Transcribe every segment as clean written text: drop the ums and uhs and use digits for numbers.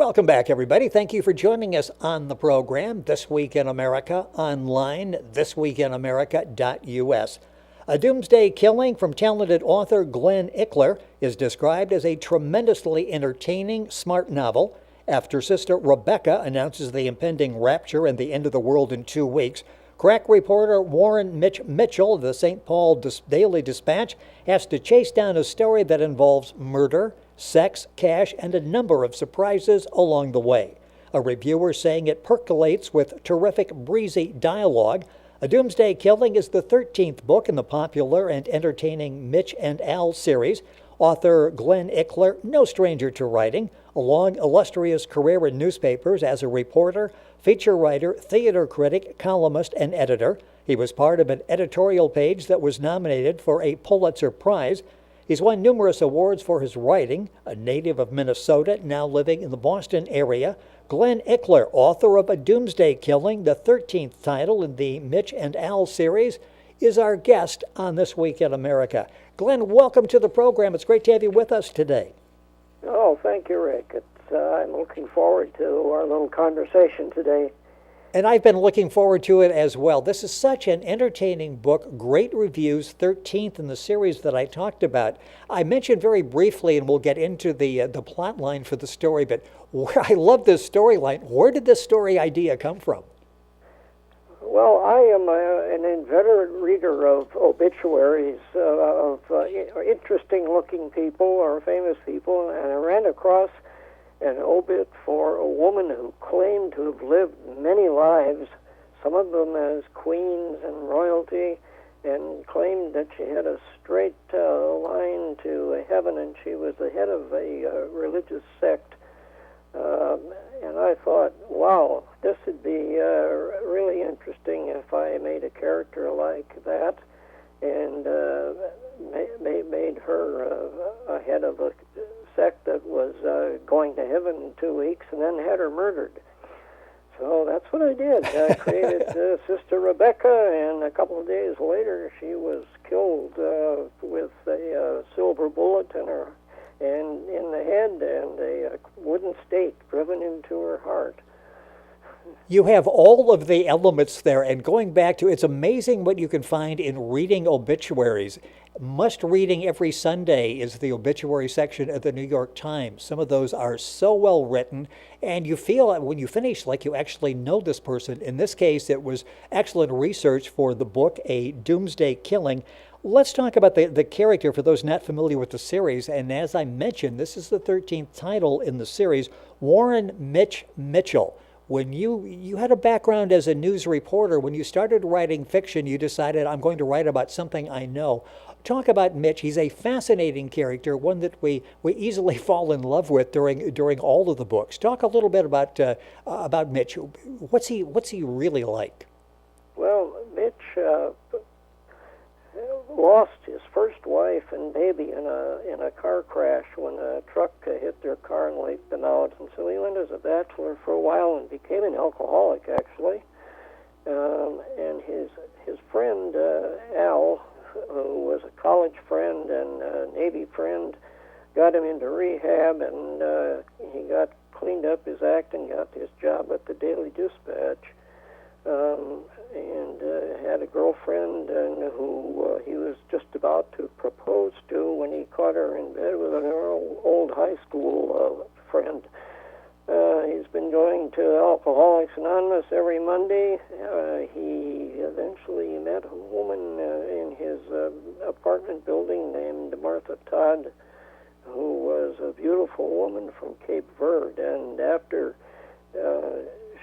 Welcome back, everybody. Thank you for joining us on the program, This Week in America, online, thisweekinamerica.us. A Doomsday Killing from talented author Glenn Ickler is described as a tremendously entertaining, smart novel. After Sister Rebekah announces the impending rapture and the end of the world in 2 weeks, crack reporter Warren Mitchell of the St. Paul Daily Dispatch has to chase down a story that involves murder, sex, cash, and a number of surprises along the way. A reviewer saying it percolates with terrific breezy dialogue. A Doomsday Killing is the 13th book in the popular and entertaining Mitch and Al series. Author Glenn Ickler, no stranger to writing, a long, illustrious career in newspapers as a reporter, feature writer, theater critic, columnist, and editor. He was part of an editorial page that was nominated for a Pulitzer Prize. He's won numerous awards for his writing. A native of Minnesota, now living in the Boston area, Glenn Ickler, author of A Doomsday Killing, the 13th title in the Mitch and Al series, is our guest on This Week in America. Glenn, welcome to the program. It's great to have you with us today. Oh, thank you, Rick. I'm looking forward to our little conversation today. And I've been looking forward to it as well. This is such an entertaining book, great reviews, 13th in the series that I talked about. I mentioned very briefly, and we'll get into the plot line for the story, but I love this storyline. Where did this story idea come from? Well, I am an inveterate reader of obituaries of interesting-looking people or famous people, and I ran across an obit for a woman who claimed to have lived many lives, some of them as queens and royalty, and claimed that she had a straight line to heaven, and she was the head of a religious sect. And I thought, wow, this would be really interesting if I made a character like that and made her a head of a sect that was going to heaven in 2 weeks, and then had her murdered. So that's what I did. I created Sister Rebekah, and a couple of days later she was killed with a silver bullet in the head and a wooden stake driven into her heart. You have all of the elements there, and going back to, it's amazing what you can find in reading obituaries. Must reading every Sunday is the obituary section of the New York Times. Some of those are so well written, and you feel when you finish like you actually know this person. In this case, it was excellent research for the book, A Doomsday Killing. Let's talk about the character for those not familiar with the series. And as I mentioned, this is the 13th title in the series, Warren Mitchell. When you had a background as a news reporter, when you started writing fiction, you decided, I'm going to write about something I know. Talk about Mitch. He's a fascinating character, one that we easily fall in love with during all of the books. Talk a little bit about Mitch. What's he really like? Well, Mitch lost his first wife and baby in a car crash when a truck hit their car and wiped them out. And so he went as a bachelor for a while and became an alcoholic, actually. And his friend Al, who was a college friend and a Navy friend, got him into rehab, and he got cleaned up his act and got his job at the Daily Dispatch. And had a girlfriend who he was just about to propose to when he caught her in bed with an old high school friend. He's been going to Alcoholics Anonymous every Monday. He eventually met a woman in his apartment building named Martha Todd, who was a beautiful woman from Cape Verde. And after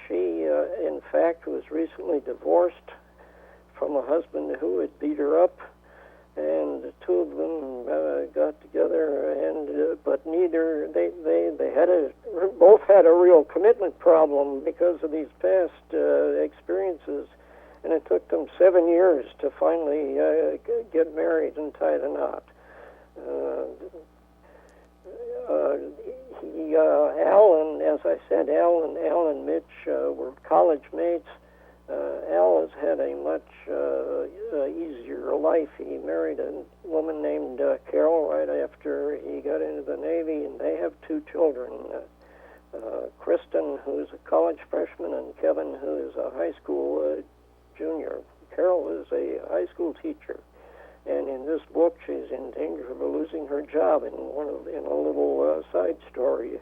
she, in fact, was recently divorced from a husband who had beat her up, and the two of them got together, and but neither they both had a real commitment problem because of these past experiences, and it took them 7 years to finally get married and tie the knot. Al, as I said, Al and Mitch were college mates. Al has had a much easier life. He married a woman named Carol right after he got into the Navy, and they have 2 children. Kristen, who's a college freshman, and Kevin, who is a high school junior. Carol is a high school teacher, and in this book, she's in danger of losing her job in a little side story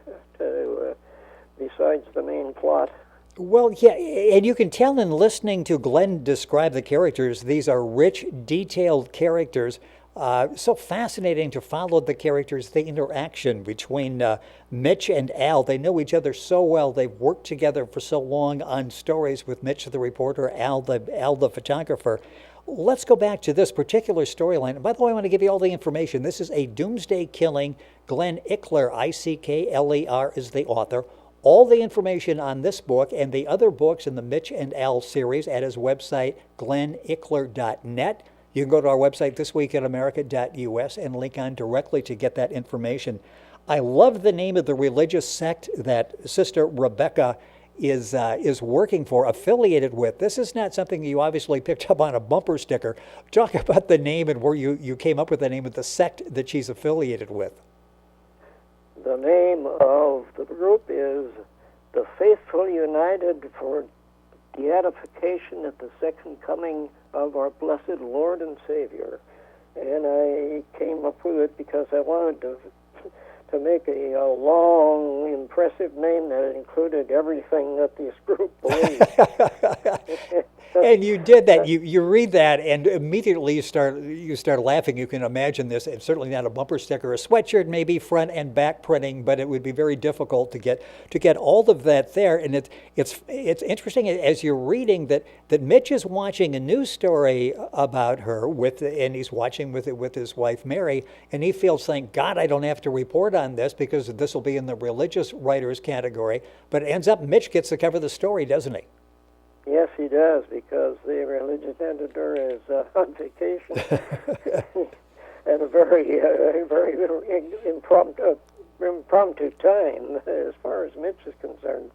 besides the main plot. Well, yeah, and you can tell in listening to Glenn describe the characters, these are rich, detailed characters. So fascinating to follow the characters, the interaction between Mitch and Al. They know each other so well. They've worked together for so long on stories with Mitch the reporter, Al the photographer. Let's go back to this particular storyline. And by the way, I want to give you all the information. This is a Doomsday Killing. Glenn Ickler, Ickler, is the author. All the information on this book and the other books in the Mitch and Al series at his website, glennickler.net. You can go to our website, thisweekinamerica.us, and link on directly to get that information. I love the name of the religious sect that Sister Rebekah is working for, affiliated with. This is not something you obviously picked up on a bumper sticker. Talk about the name and where you came up with the name of the sect that she's affiliated with. The name of the group is the Faithful United for Beatification at the Second Coming of our Blessed Lord and Savior. And I came up with it because I wanted to make a long, impressive name that included everything that this group believes. And you did that. You read that, and immediately you start laughing. You can imagine this. It's certainly not a bumper sticker, a sweatshirt, maybe front and back printing, but it would be very difficult to get all of that there. And it's interesting as you're reading that Mitch is watching a news story about her and he's watching with his wife Mary, and he feels, thank God I don't have to report on this because this will be in the religious writers category. But it ends up Mitch gets to cover the story, doesn't he? Yes, he does, because the religious editor is on vacation at a very impromptu time, as far as Mitch is concerned.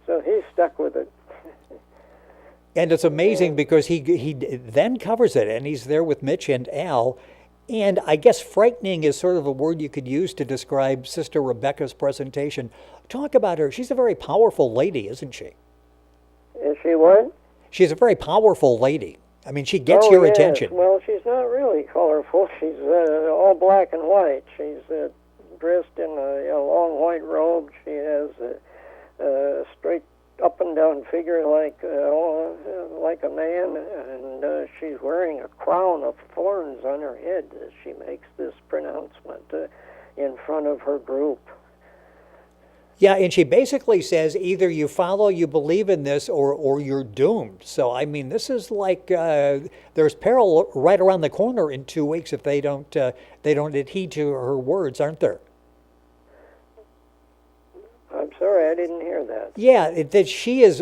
So he's stuck with it. And it's amazing because he then covers it, and he's there with Mitch and Al. And I guess frightening is sort of a word you could use to describe Sister Rebekah's presentation. Talk about her. She's a very powerful lady, isn't she? Is she what? She's a very powerful lady. I mean, she gets your attention. Well, she's not really colorful. She's all black and white. She's dressed in a long white robe. She has a straight up and down figure like a man, and she's wearing a crown of thorns on her head as she makes this pronouncement in front of her group. Yeah, and she basically says either you follow, you believe in this, or you're doomed. So, I mean, this is like there's peril right around the corner in 2 weeks if they don't adhere to her words, aren't there? I'm sorry, I didn't hear that. Yeah, that she is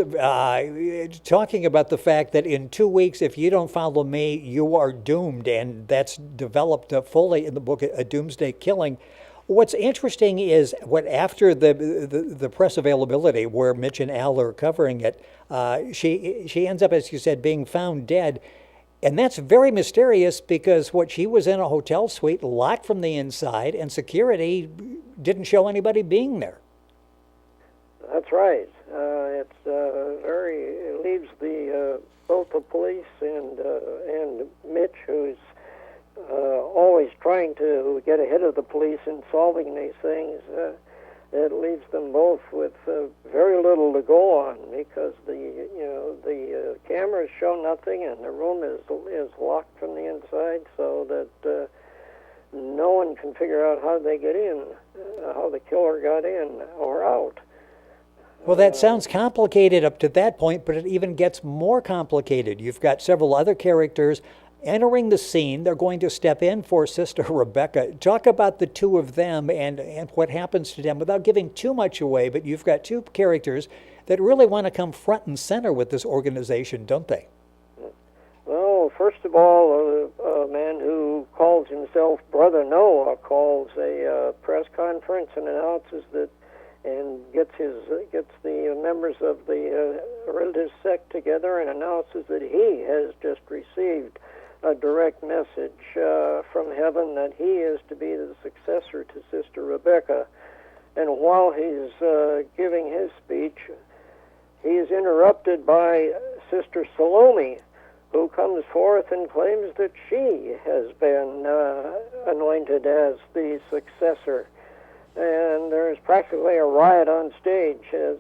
talking about the fact that in 2 weeks, if you don't follow me, you are doomed, and that's developed fully in the book, A Doomsday Killing. What's interesting is after the press availability where Mitch and Al are covering it, she ends up, as you said, being found dead. And that's very mysterious because she was in a hotel suite locked from the inside, and security didn't show anybody being there. That's right. It leaves both the police and Mitch, who's always trying to get ahead of the police in solving these things. It leaves them both with very little to go on because the cameras show nothing and the room is locked from the inside, so that no one can figure out how they get in, how the killer got in or out. Well, that sounds complicated up to that point, but it even gets more complicated. You've got several other characters entering the scene. They're going to step in for Sister Rebekah. Talk about the two of them and what happens to them without giving too much away, but you've got two characters that really want to come front and center with this organization, don't they? Well, first of all, a man who calls himself Brother Noah calls a press conference and announces that, and gets the members of the religious sect together and announces that he has just received a direct message from heaven that he is to be the successor to Sister Rebekah. And while he's giving his speech, he is interrupted by Sister Salome, who comes forth and claims that she has been anointed as the successor. And there's practically a riot on stage, and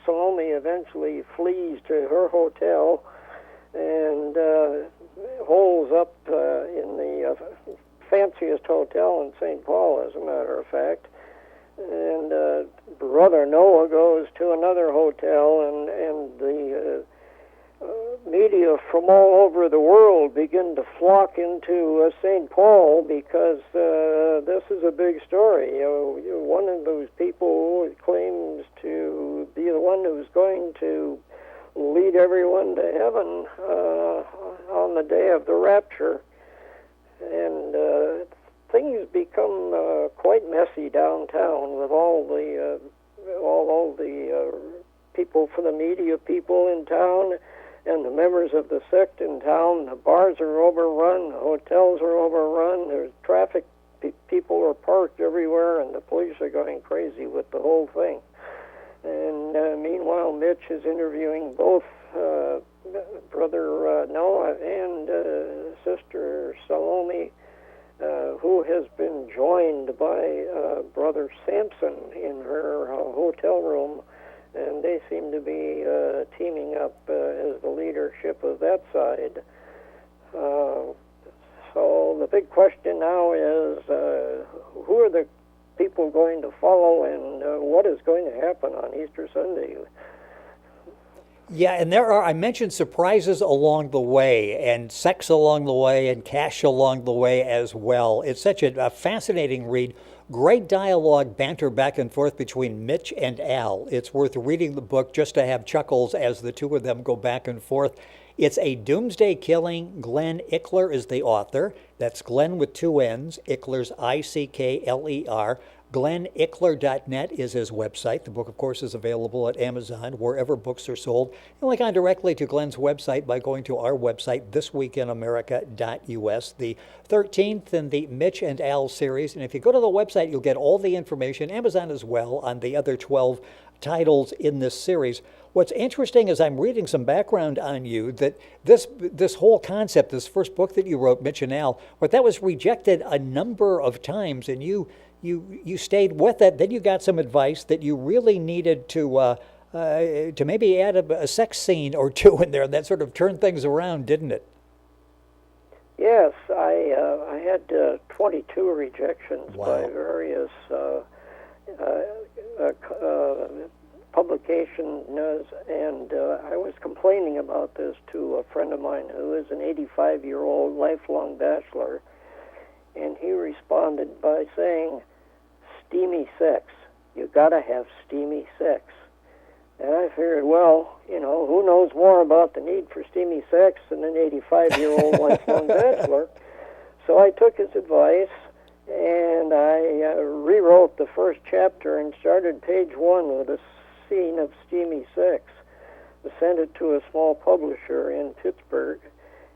Salome eventually flees to her hotel and holes up in the fanciest hotel in St. Paul, as a matter of fact. And Brother Noah goes to another hotel, and the media from all over the world begin to flock into St. Paul because this is a big story. One of those people claims to be the one who's going to lead everyone to heaven on the day of the rapture. And things become quite messy downtown with all the people from the media people in town and the members of the sect in town. The bars are overrun, the hotels are overrun, there's traffic, people are parked everywhere, and the police are going crazy with the whole thing. And meanwhile, Mitch is interviewing both Brother Noah and Sister Salome, who has been joined by Brother Samson in her hotel room, and they seem to be teaming up as the leadership of that side. So the big question now is, who are the people going to follow, and what is going to happen on Easter Sunday? Yeah, and I mentioned surprises along the way, and sex along the way, and cash along the way as well. It's such a fascinating read. Great dialogue, banter back and forth between Mitch and Al. It's worth reading the book just to have chuckles as the two of them go back and forth. It's a Doomsday Killing. Glenn Ickler is the author. That's Glenn with two N's. Ickler's Ickler. GlennIckler.net is his website. The book, of course, is available at Amazon, wherever books are sold. You can log directly to Glenn's website by going to our website, thisweekinamerica.us, the 13th in the Mitch and Al series. And if you go to the website, you'll get all the information, Amazon as well, on the other 12 titles in this series. What's interesting is I'm reading some background on you that this whole concept, this first book that you wrote, Mitch and Al, but that was rejected a number of times, and you stayed with it. Then you got some advice that you really needed to maybe add a sex scene or two in there. That sort of turned things around, didn't it? Yes, I had 22 rejections by various publications, and I was complaining about this to a friend of mine who is an 85-year-old lifelong bachelor, and he responded by saying, "Steamy sex. You gotta have steamy sex." And I figured, well, who knows more about the need for steamy sex than an 85-year-old lifelong bachelor? So I took his advice, and I rewrote the first chapter and started page 1 with a scene of steamy sex. I sent it to a small publisher in Pittsburgh,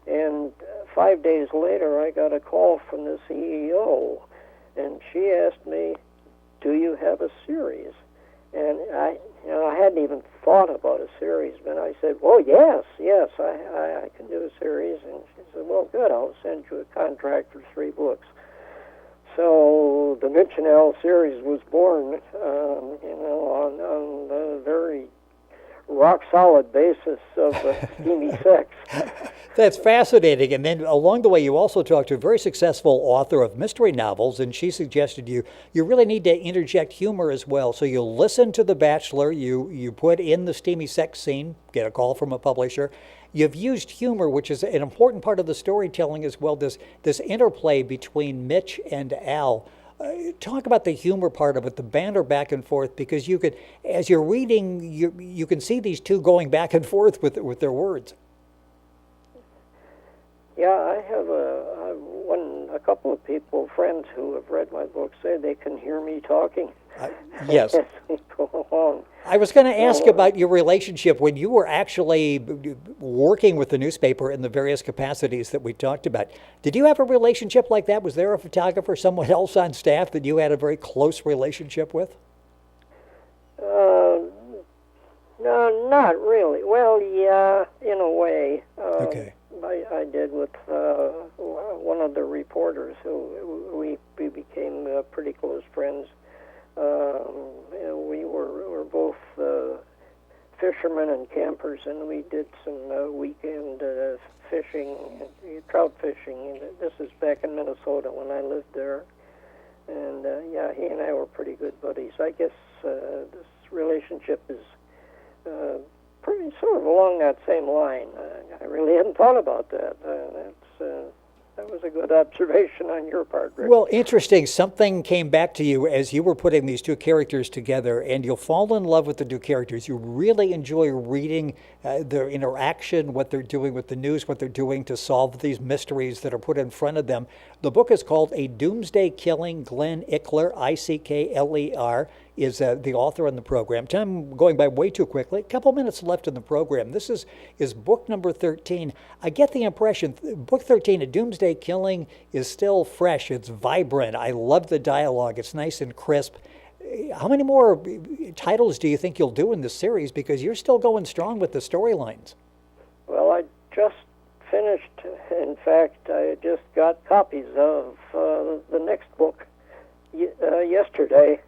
and 5 days later I got a call from the CEO, and she asked me, "Do you have a series?" And I hadn't even thought about a series, but I said, "Oh, yes, I can do a series." And she said, "Well, good, I'll send you a contract for 3 books." So the Mitch and Al series was born, on the very rock-solid basis of steamy sex. That's fascinating. And then along the way, you also talked to a very successful author of mystery novels, and she suggested you really need to interject humor as well. So you listen to The Bachelor, you put in the steamy sex scene, get a call from a publisher. You've used humor, which is an important part of the storytelling as well, this interplay between Mitch and Al. Talk about the humor part of it, the banter back and forth, because you could, as you're reading, you can see these two going back and forth with their words. Yeah, I have a couple of people, friends who have read my book, say they can hear me talking. Yes. as we go along. I was going to ask about your relationship when you were actually working with the newspaper in the various capacities that we talked about. Did you have a relationship like that? Was there a photographer, someone else on staff that you had a very close relationship with? No, not really. Well, yeah, in a way. Okay. I did with one of the reporters who we became pretty close friends. We were both fishermen and campers, and we did some weekend fishing, trout fishing. This is back in Minnesota when I lived there. And yeah, he and I were pretty good buddies. I guess this relationship is pretty sort of along that same line. I really hadn't thought about that. That was a good observation on your part, Rick. Well, interesting. Something came back to you as you were putting these two characters together, and you'll fall in love with the two characters. You really enjoy reading their interaction, what they're doing with the news, what they're doing to solve these mysteries that are put in front of them. The book is called A Doomsday Killing. Glenn Ickler, Ickler, is the author on the program. Time going by way too quickly. A couple minutes left in the program. This is book number 13. I get the impression, book 13, A Doomsday Killing, is still fresh. It's vibrant. I love the dialogue. It's nice and crisp. How many more titles do you think you'll do in this series? Because you're still going strong with the storylines. Well, I just finished. In fact, I just got copies of the next book yesterday.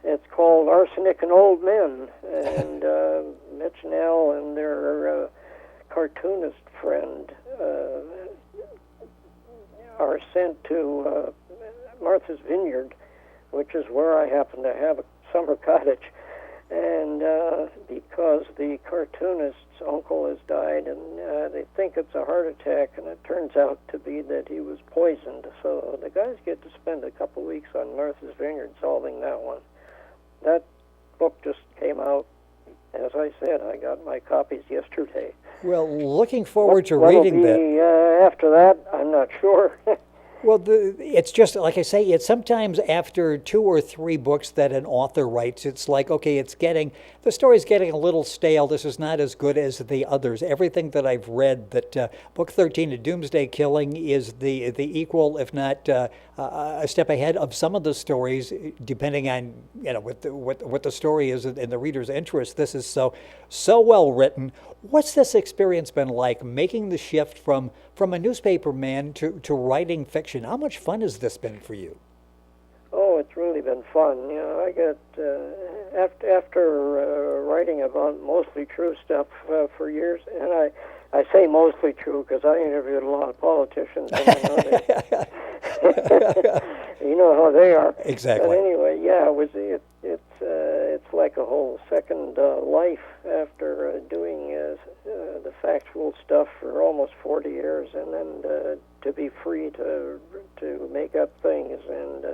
It's called Arsenic and Old Men, and Mitch and Al and their cartoonist friend are sent to Martha's Vineyard, which is where I happen to have a summer cottage. And because the cartoonist's uncle has died, and they think it's a heart attack, and it turns out to be that he was poisoned. So the guys get to spend a couple weeks on Martha's Vineyard solving that one. That book just came out. As I said, I got my copies yesterday. Well, looking forward to reading that. After that, I'm not sure. Well, it's just, like I say, it's sometimes after 2 or 3 books that an author writes, it's like, okay, the story's getting a little stale. This is not as good as the others. Everything that I've read, that book 13, A Doomsday Killing, is the equal, if not a step ahead of some of the stories, depending on, what the story is and the reader's interest. This is so well written. What's this experience been like, making the shift from a newspaper man to writing fiction? How much fun has this been for you? Oh, it's really been fun. I got after writing about mostly true stuff for years, and I say mostly true because I interviewed a lot of politicians, and I know you know how they are. Exactly. But anyway, yeah, it's like a whole second life after doing the factual stuff for almost 40 years, and then to be free to make up things and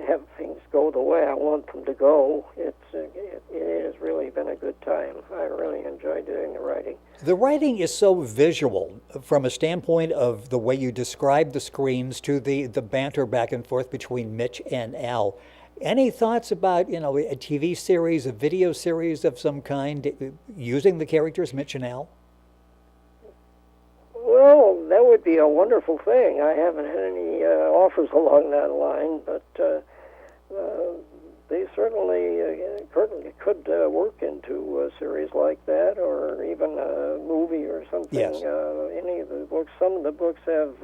have things go the way I want them to go. It has really been a good time. I really enjoy doing the writing. The writing is so visual from a standpoint of the way you describe the screens to the banter back and forth between Mitch and Al. Any thoughts about, a TV series, a video series of some kind, using the characters Mitch and Al? Well, that would be a wonderful thing. I haven't had any offers along that line, but they certainly could work into a series like that, or even a movie or something. Yes. Any of the books. Some of the books have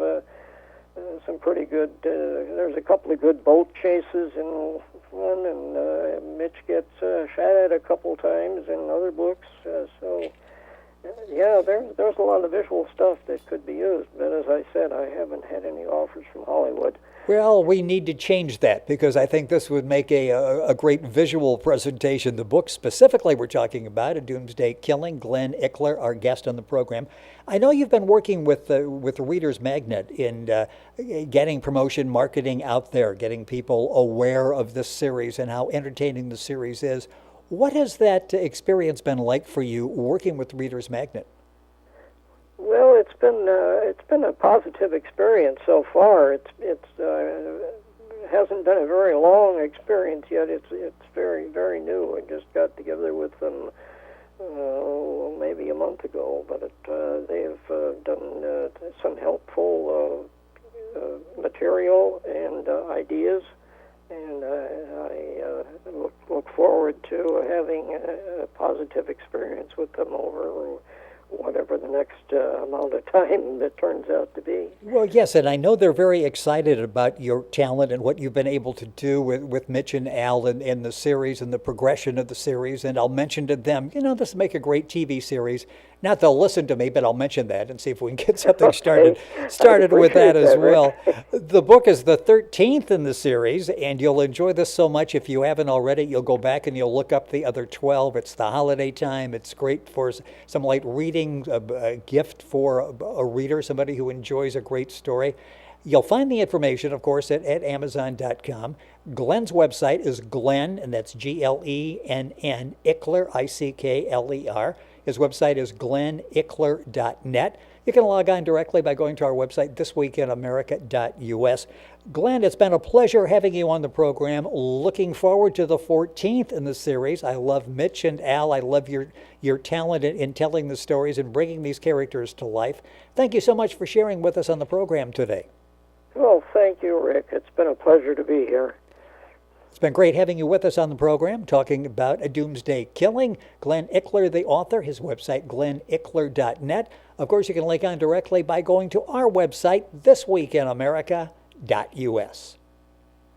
some pretty good. There's a couple of good boat chases in one, and Mitch gets shot at a couple times in other books. So. Yeah, there's a lot of visual stuff that could be used, but as I said, I haven't had any offers from Hollywood. Well, we need to change that, because I think this would make a great visual presentation. The book specifically we're talking about, A Doomsday Killing, Glenn Ickler, our guest on the program. I know you've been working with the Reader's Magnet in getting promotion, marketing out there, getting people aware of this series and how entertaining the series is. What has that experience been like for you working with Reader's Magnet? Well, it's been a positive experience so far. It hasn't been a very long experience yet. It's very, very new. I just got together with them maybe a month ago, but they have done some helpful material and ideas, and I look forward to having a positive experience with them over whatever the next amount of time that turns out to be. Well, yes, and I know they're very excited about your talent and what you've been able to do with Mitch and Al in the series and the progression of the series. And I'll mention to them, this will make a great TV series. Not they'll listen to me, but I'll mention that and see if we can get something started with that as well. The book is the 13th in the series, and you'll enjoy this so much. If you haven't already, you'll go back and you'll look up the other 12. It's the holiday time. It's great for some light reading, a gift for a reader, somebody who enjoys a great story. You'll find the information, of course, at Amazon.com. Glenn's website is Glenn, and that's Glenn, Ickler, Ickler. His website is glenickler.net. You can log on directly by going to our website, thisweekinamerica.us. Glenn, it's been a pleasure having you on the program. Looking forward to the 14th in the series. I love Mitch and Al. I love your talent in telling the stories and bringing these characters to life. Thank you so much for sharing with us on the program today. Well, thank you, Rick. It's been a pleasure to be here. It's been great having you with us on the program, talking about a Doomsday Killing. Glenn Ickler, the author, his website, glenickler.net. Of course, you can link on directly by going to our website, thisweekinamerica.us.